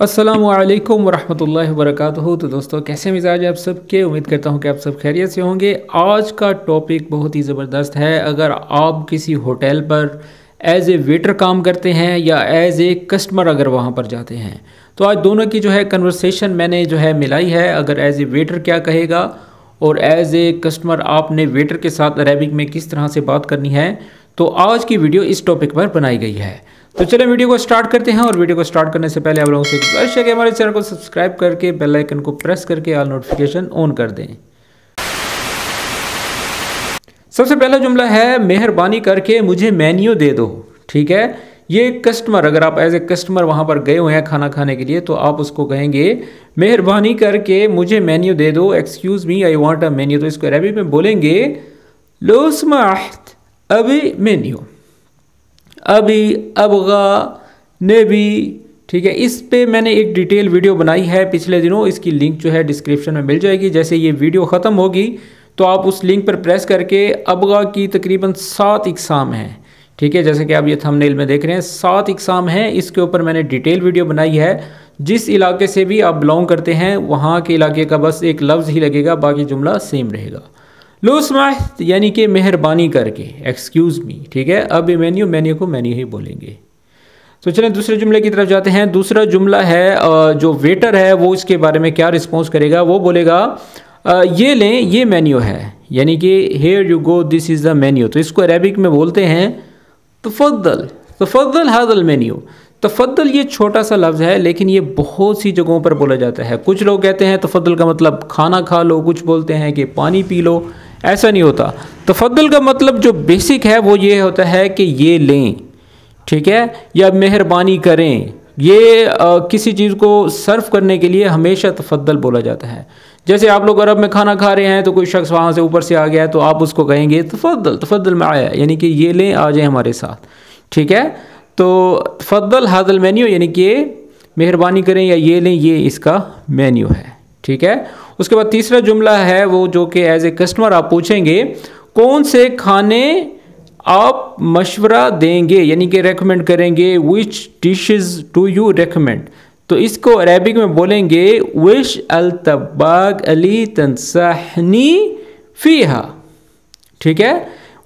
अस्सलामुअलैकुम वरहमतुल्लाहि वबरकातुहू। तो दोस्तों, कैसे मिजाज आप सब के? उम्मीद करता हूँ कि आप सब खैरियत से होंगे। आज का टॉपिक बहुत ही ज़बरदस्त है। अगर आप किसी होटल पर एज ए वेटर काम करते हैं या एज ए कस्टमर अगर वहाँ पर जाते हैं, तो आज दोनों की जो है कन्वर्सेशन मैंने जो है मिलाई है। अगर एज ए वेटर क्या कहेगा और एज ए कस्टमर आपने वेटर के साथ अरेबिक में किस तरह से बात करनी है, तो आज की वीडियो इस टॉपिक पर बनाई गई है। तो चलें वीडियो को स्टार्ट करते हैं। और वीडियो को स्टार्ट करने से पहले आप लोगों से रिक्वेस्ट है कि हमारे चैनल को सब्सक्राइब करके बेल आइकन को प्रेस करके ऑल नोटिफिकेशन ऑन कर दें। सबसे पहला जुमला है मेहरबानी करके मुझे मेन्यू दे दो। ठीक है, ये कस्टमर, अगर आप एज ए कस्टमर वहाँ पर गए हुए हैं खाना खाने के लिए, तो आप उसको कहेंगे मेहरबानी करके मुझे मेन्यू दे दो। Excuse me, I want a menu. तो इसको अरबी में बोलेंगे लो स्माहत अभी मेन्यू, अभी, अबगा, नेबी। ठीक है, इस पे मैंने एक डिटेल वीडियो बनाई है पिछले दिनों। इसकी लिंक जो है डिस्क्रिप्शन में मिल जाएगी। जैसे ये वीडियो ख़त्म होगी तो आप उस लिंक पर प्रेस करके अबगा की तकरीबन 7 इकसाम हैं। ठीक है, जैसे कि आप ये थंबनेल में देख रहे हैं 7 इकसाम हैं। इसके ऊपर मैंने डिटेल वीडियो बनाई है। जिस इलाके से भी आप बिलोंग करते हैं वहाँ के इलाके का बस एक लफ्ज़ ही लगेगा, बाकी जुमला सेम रहेगा। लो स्माहत यानी कि मेहरबानी करके, एक्सक्यूज़ मी। ठीक है, अब मेन्यू, मेन्यू को मेन्यू ही बोलेंगे। तो चलें दूसरे जुमले की तरफ जाते हैं। दूसरा जुमला है जो वेटर है वो इसके बारे में क्या रिस्पॉन्स करेगा। वो बोलेगा ये लें, ये मेन्यू है, यानी कि here you go, this is the menu. तो इसको अरेबिक में बोलते हैं तफद्दल, तफद्दल हादल मेन्यू। तफद्दल ये छोटा सा लफ्ज़ है, लेकिन ये बहुत सी जगहों पर बोला जाता है। कुछ लोग कहते हैं तफद्दल का मतलब खाना खा लो, कुछ बोलते हैं कि पानी पी लो। ऐसा नहीं होता। तफद्दल का मतलब जो बेसिक है वो ये होता है कि ये लें, ठीक है, या मेहरबानी करें। ये किसी चीज़ को सर्व करने के लिए हमेशा तफद्दल बोला जाता है। जैसे आप लोग अरब में खाना खा रहे हैं तो कोई शख्स वहाँ से ऊपर से आ गया तो आप उसको कहेंगे तफद्दल, तफद्दल में आया, यानी कि ये लें, आ जाए हमारे साथ। ठीक है, तो तफद्दल हादल मेन्यू यानी कि मेहरबानी करें या ये लें, ये इसका मेन्यू है। ठीक है, उसके बाद तीसरा जुमला है वो जो कि एज ए कस्टमर आप पूछेंगे कौन से खाने आप मशवरा देंगे, यानी कि रेकमेंड करेंगे। विच डिशेस डू यू रेकमेंड। तो इसको अरेबिक में बोलेंगे विश अल तब्बाग अली तंसाहनी फीहा। ठीक है,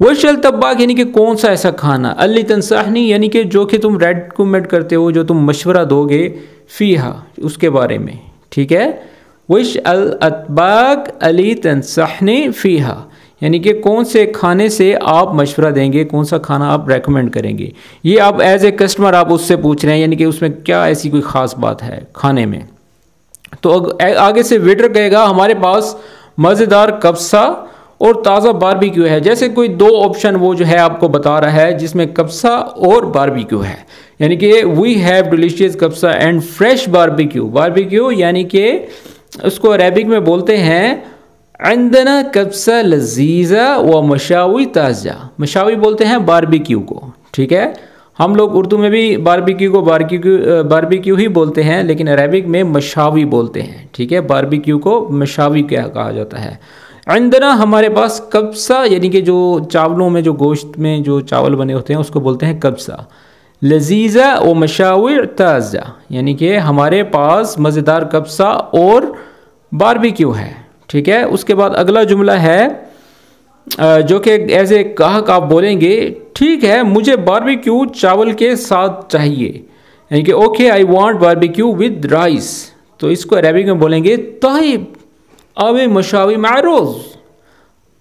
विश अल तब्बाग यानी कि कौन सा ऐसा खाना, अली तंसाहनी यानी कि जो कि तुम रेकमेंड करते हो, जो तुम मशवरा दोगे, फीहा उसके बारे में। ठीक है, विश अल अतबाग अली तंसाहनी फीहा यानी कि कौन से खाने से आप मशवरा देंगे, कौन सा खाना आप रेकमेंड करेंगे। ये आप एज ए कस्टमर आप उससे पूछ रहे हैं, यानी कि उसमें क्या ऐसी कोई ख़ास बात है खाने में। तो आगे से वेटर कहेगा हमारे पास मज़ेदार कब्सा और ताज़ा बारबेक्यू है। जैसे कोई 2 ऑप्शन वो जो है आपको बता रहा है जिसमें कब्सा और बारबेक्यू है, यानी कि we have delicious kabsa and fresh barbecue. Barbecue यानी कि उसको अरेबिक में बोलते हैं अंदना कब्सा लजीज़ा व मशावी ताज़ा। मशावी बोलते हैं बारबेक्यू को। ठीक है, हम लोग उर्दू में भी बारबेक्यू को बारबेक्यू ही बोलते हैं, लेकिन अरेबिक में मशावी बोलते हैं। ठीक है, बारबेक्यू को मशावी क्या कहा जाता है। अंदना हमारे पास कब्सा यानी कि जो चावलों में, जो गोश्त में जो चावल बने होते हैं उसको बोलते हैं कब्सा। लजीज़ा व मशावी ताज़ा यानी कि हमारे पास मज़ेदार कब्सा और बारबेक्यू है। ठीक है, उसके बाद अगला जुमला है जो कि एज ए गाहक आप बोलेंगे ठीक है मुझे बारबेक्यू चावल के साथ चाहिए, यानी कि okay I want barbecue with rice. तो इसको अरेबिक में बोलेंगे ताइब अबे मशावी मारोज,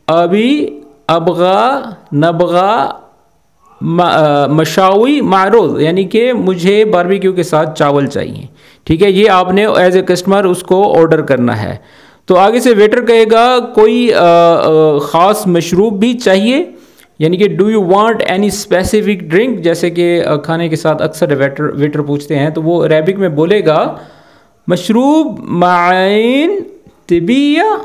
अभी, अबगा, नबगा, मशावी मारोज यानी कि मुझे बारबेक्यू के साथ चावल चाहिए। ठीक है, ये आपने एज ए कस्टमर उसको ऑर्डर करना है। तो आगे से वेटर कहेगा कोई ख़ास मशरूब भी चाहिए, यानी कि do you want any specific drink. जैसे कि खाने के साथ अक्सर वेटर पूछते हैं, तो वो अरेबिक में बोलेगा मशरूब माइन तिबिया,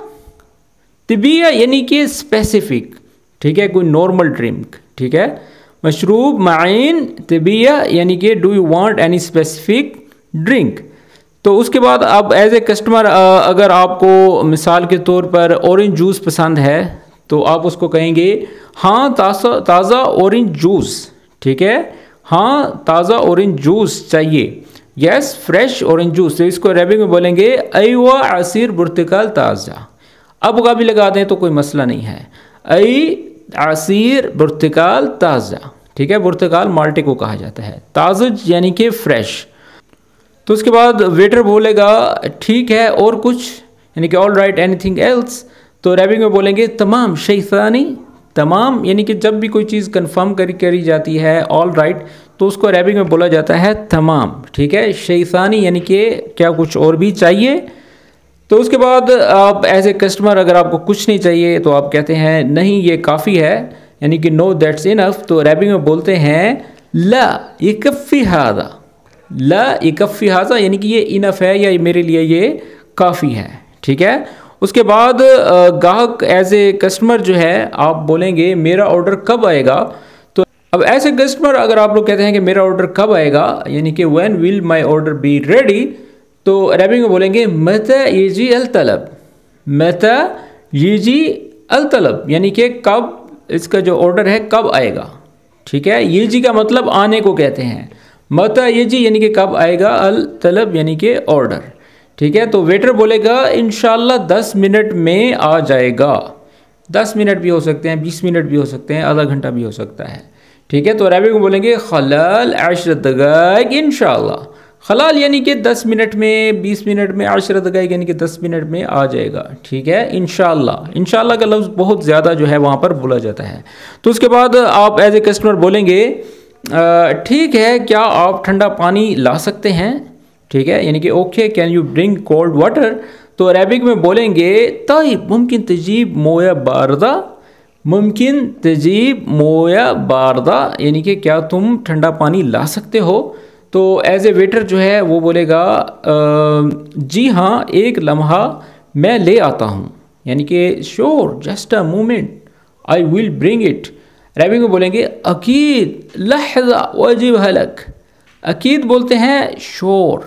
तिबिया यानी कि स्पेसिफिक। ठीक है, कोई नॉर्मल ड्रिंक। ठीक है, मशरूब माइन तिबिया यानी कि do you want any specific drink. तो उसके बाद अब एज ए कस्टमर अगर आपको मिसाल के तौर पर ऑरेंज जूस पसंद है तो आप उसको कहेंगे हाँ ताज़ा ऑरेंज जूस। ठीक है, हाँ ताज़ा ऑरेंज जूस चाहिए। यस फ्रेश ऑरेंज जूस, तो इसको अरबिक में बोलेंगे अयवा असीर बुर्तकाल ताज़ा। अब का भी लगा दें तो कोई मसला नहीं है। असीर बुर्तकाल ताज़ा, ठीक है। बुर्तकाल माल्टे को कहा जाता है, ताज़ज यानी कि फ्रेश। तो उसके बाद वेटर बोलेगा ठीक है और कुछ, यानी कि ऑल राइट एनीथिंग एल्स, तो अरबिक में बोलेंगे तमाम शैतानी। तमाम यानी कि जब भी कोई चीज़ कंफर्म करी जाती है ऑल राइट, तो उसको अरबिक में बोला जाता है तमाम, ठीक है। शैतानी यानी कि क्या कुछ और भी चाहिए। तो उसके बाद आप एज ए कस्टमर अगर आपको कुछ नहीं चाहिए तो आप कहते हैं नहीं ये काफ़ी है, यानी कि नो दैट्स इनफ, तो अरबिक में बोलते हैं ला यकफ़ी हादा। ला यकफ़ी हादा यानी कि ये इनफ है या मेरे लिए ये काफ़ी है, ठीक है। उसके बाद ग्राहक एज ए कस्टमर जो है आप बोलेंगे मेरा ऑर्डर कब आएगा। तो अब एज ए कस्टमर अगर आप लोग कहते हैं कि मेरा ऑर्डर कब आएगा, यानी कि when will my order be ready, तो अरबिक में बोलेंगे मता यजी अल तलब। मता यजी अल तलब यानी कि कब इसका जो ऑर्डर है कब आएगा, ठीक है। यजी का मतलब आने को कहते हैं, मता यजी यानी कि कब आएगा, अल तलब यानी कि ऑर्डर, ठीक है। तो वेटर बोलेगा इंशाल्लाह 10 मिनट में आ जाएगा। 10 मिनट भी हो सकते हैं, 20 मिनट भी हो सकते हैं, आधा घंटा भी हो सकता है, ठीक है। तो अरबिक में बोलेंगे खलाल 10 दक़ाइक़ इंशाल्लाह। खलाल यानी कि 10 मिनट में, 20 मिनट में, 10 दक़ाइक़ यानी कि 10 मिनट में आ जाएगा, ठीक है। इंशाल्लाह, इंशाल्लाह का लफ्ज़ बहुत ज़्यादा जो है वहाँ पर बोला जाता है। तो उसके बाद आप एज ए कस्टमर बोलेंगे ठीक है क्या आप ठंडा पानी ला सकते हैं, ठीक है, यानी कि okay can you bring cold water. तो अरबिक में बोलेंगे ताइब मुमकिन तजीब मोया बारदा। मुमकिन तजीब मोया बारदा यानी कि क्या तुम ठंडा पानी ला सकते हो। तो एज ए वेटर जो है वो बोलेगा जी हाँ एक लम्हा मैं ले आता हूँ, यानी कि sure just a moment I will bring it. Arabic में बोलेंगे अकीद लहज़ा वाजिब हलक। अकीद बोलते हैं श्योर,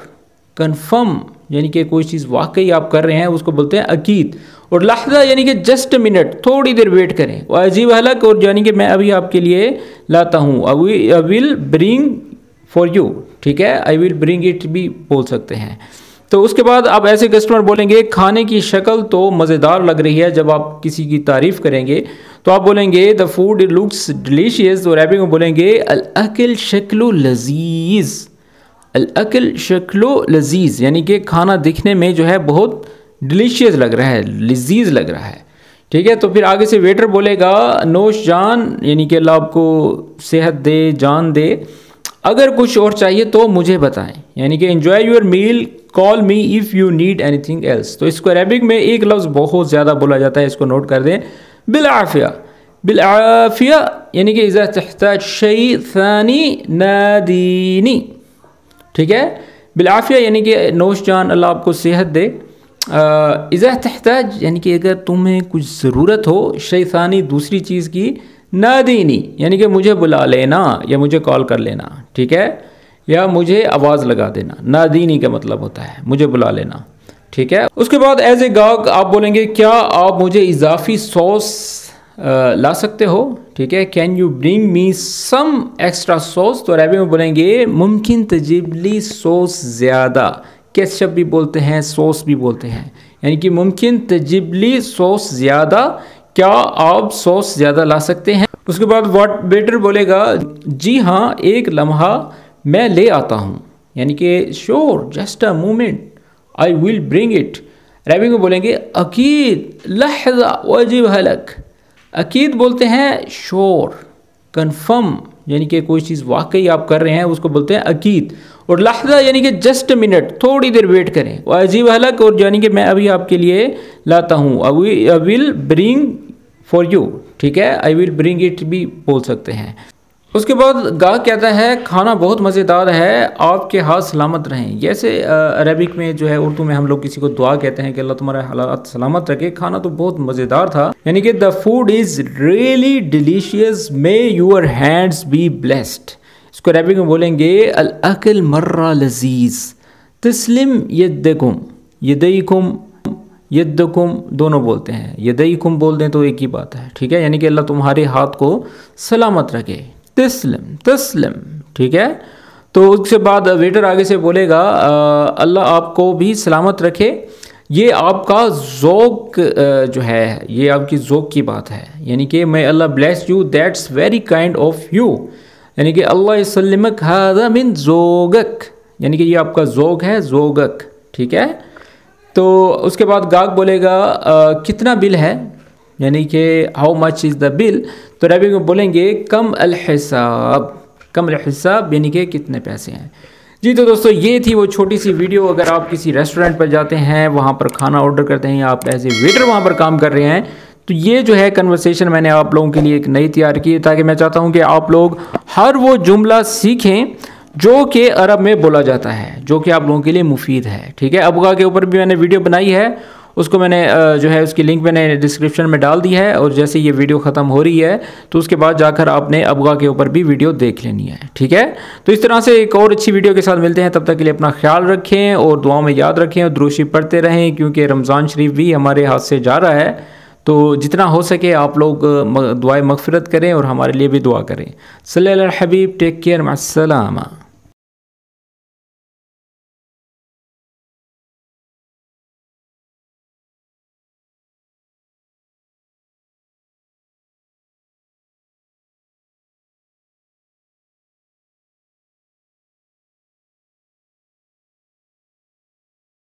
कन्फर्म, यानी कि कोई चीज़ वाकई आप कर रहे हैं उसको बोलते हैं अकीद। और लहज़ा यानी कि जस्ट मिनट, थोड़ी देर वेट करें। वाजिब हलक और यानी कि मैं अभी आपके लिए लाता हूँ, I will bring for you, ठीक है। आई विल ब्रिंग इट भी बोल सकते हैं। तो उसके बाद आप ऐसे कस्टमर बोलेंगे खाने की शक्ल तो मज़ेदार लग रही है। जब आप किसी की तारीफ़ करेंगे तो आप बोलेंगे द फूड लुक्स डिलीशियस। तो अरबिक में बोलेंगे अल अकिल शक्लो लजीज़। अल अकिल शक्लो लजीज़ यानी कि खाना दिखने में जो है बहुत डिलीशियस लग रहा है, लजीज़ लग रहा है, ठीक है। तो फिर आगे से वेटर बोलेगा नोश जान, यानी कि अल्लाह आपको सेहत दे, जान दे। अगर कुछ और चाहिए तो मुझे बताएं, यानी कि enjoy your meal, call me if you need anything else. तो इसको अरबिक में एक लफ्ज़ बहुत ज़्यादा बोला जाता है, इसको नोट कर दें, बिलआफिया। बिलआफिया यानी कि इज़ा तहताज शै थानी नादीनी, ठीक है। बिलआफिया यानी कि नोश जान अल्लाह आपको सेहत दे। इज़ा तहताज यानी कि अगर तुम्हें कुछ ज़रूरत हो, शै थानी दूसरी चीज़ की, नादीनी यानी कि मुझे बुला लेना या मुझे कॉल कर लेना, ठीक है, या मुझे आवाज़ लगा देना। नादीनी का मतलब होता है मुझे बुला लेना, ठीक है। उसके बाद एज ए गाहक आप बोलेंगे क्या आप मुझे इजाफी सॉस ला सकते हो, ठीक है। Can you bring me some extra sauce. तो अरबी में बोलेंगे मुमकिन तजीबली सॉस ज़्यादा। केचप भी बोलते हैं, सॉस भी बोलते हैं, यानी कि मुमकिन तजीबली सॉस ज़्यादा, क्या आप सॉस ज़्यादा ला सकते हैं। उसके बाद वेटर बोलेगा जी हाँ एक लम्हा मैं ले आता हूँ, यानी कि sure just a moment I will bring it. अरबी में बोलेंगे अकीद लहज़ा वाजिब हलक। अकीद बोलते हैं श्योर, कन्फर्म, यानी कि कोई चीज़ वाकई आप कर रहे हैं उसको बोलते हैं अकीद। और लहज़ा यानी कि जस्ट मिनट, थोड़ी देर वेट करें। वाजिब हलक और यानी कि मैं अभी आपके लिए लाता हूँ, I will bring for you, ठीक है। आई विल ब्रिंग इट भी बोल सकते हैं। उसके बाद गाहक कहता है खाना बहुत मज़ेदार है, आपके हाथ सलामत रहें। जैसे अरबिक में जो है, उर्दू में हम लोग किसी को दुआ कहते हैं कि अल्लाह तुम्हारे हालात सलामत रखे। खाना तो बहुत मज़ेदार था, यानी कि the food is really delicious, may your hands be blessed. इसको अरबिक में बोलेंगे अल अकल मर्रा लजीज तस्लिम यद्दकुम। यदईकुम यद्दकुम दोनों बोलते हैं, यदईकुम बोल दें तो एक ही बात है, ठीक है। यानी कि अल्लाह तुम्हारे हाथ को सलामत रखे। तस्लिम तस्लिम, ठीक है। तो उसके बाद वेटर आगे से बोलेगा अल्लाह आपको भी सलामत रखे, ये आपका ज़ौक़ जो है, ये आपकी ज़ौक़ की बात है, यानी कि may Allah bless you, that's very kind of you, यानी कि अल्लाह यसल्लिमक हाज़ा मिन ज़ौक़क, यानी कि ये आपका ज़ौक़ है, ज़ौक़क, ठीक है। तो उसके बाद गाहक बोलेगा कितना बिल है, यानी कि how much is the bill. तो रबी में बोलेंगे कम अल हिसाब, कम अल हिसाब यानी कि कितने पैसे हैं। जी तो दोस्तों ये थी वो छोटी सी वीडियो। अगर आप किसी रेस्टोरेंट पर जाते हैं, वहाँ पर खाना ऑर्डर करते हैं, या आप एज ए वेटर वहाँ पर काम कर रहे हैं, तो ये जो है कन्वर्सेशन मैंने आप लोगों के लिए एक नई तैयार की, ताकि मैं चाहता हूँ कि आप लोग हर वो जुमला सीखें जो कि अरब में बोला जाता है, जो कि आप लोगों के लिए मुफीद है, ठीक है। अबगा के ऊपर भी मैंने वीडियो बनाई है, उसको मैंने जो है उसकी लिंक मैंने डिस्क्रिप्शन में डाल दी है, और जैसे ये वीडियो ख़त्म हो रही है तो उसके बाद जाकर आपने अबगा के ऊपर भी वीडियो देख लेनी है, ठीक है। तो इस तरह से एक और अच्छी वीडियो के साथ मिलते हैं, तब तक के लिए अपना ख्याल रखें और दुआओं में याद रखें और दुरूशी पढ़ते रहें, क्योंकि रमज़ान शरीफ भी हमारे हाथ से जा रहा है। तो जितना हो सके आप लोग दुआए मग़फ़िरत करें और हमारे लिए भी दुआ करें। सल्लल्लाहु अलैहि हबीब, टेक केयर, मअस्सलामा।